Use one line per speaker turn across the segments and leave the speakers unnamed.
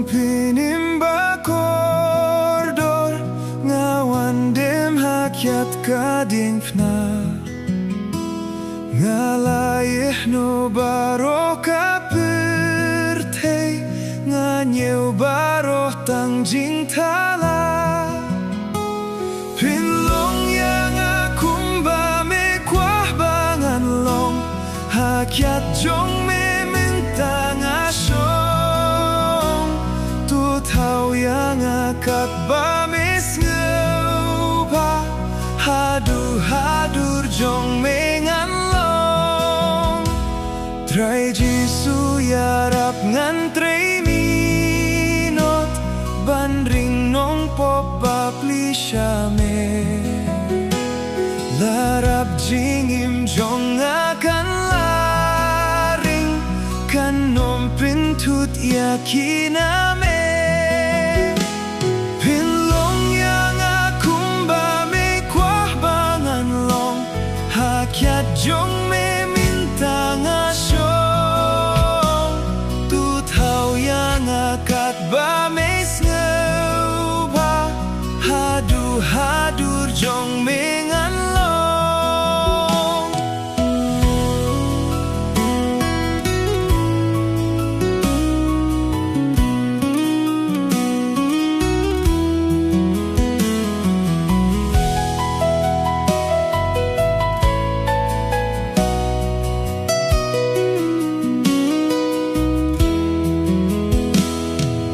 pinimba koridor ngawan dem hakiat kading pna ngalayih no baro kapirte nganyeu baro tangjing tala pinlong yang akumba me kuah bangan long hakiat jong me mintang asyong tu tau yang akat ba mis ngeupa hadur jong me ngan long trai jisu yarap ngan trai minot bandring nong pop bapli syame larap jingim jong akan laring kan nom pintut yakiname pinlong yang akumba me kuah bangan long hakiat jong me mintang asyong tu tau yang akat ba me ngeupa hadur jong me ngan long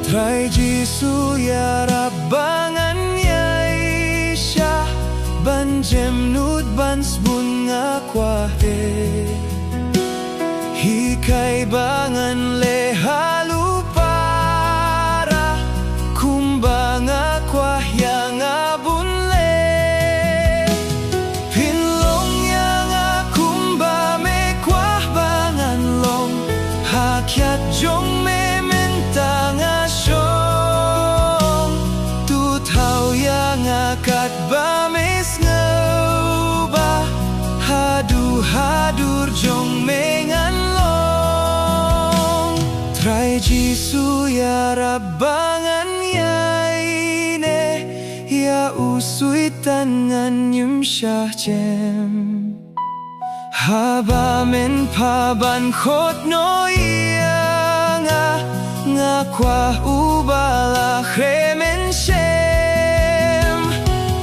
trai jisu yarap bangan yai syah ban jem nut ban bunga kwahe hikai bangan le halu para kumbanga kwah yang abun le pinlong yang akumba me kwah bangan long hakiat jong me mintang asyong tu tau yang akat ba mes ngeuba hadur jong me ngan long trai jisu yarap bangan yaine ya usui tangan nyum syah jem haba men paban khot no yang ngakwah ubala kremen shem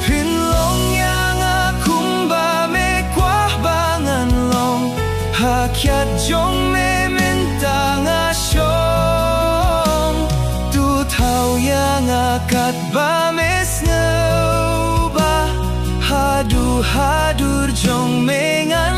pinlong yang akumba me kuah bangan long hakiat jong me mintang asyong tu tau yang akat ba mes ngeuba hadur jong me ngan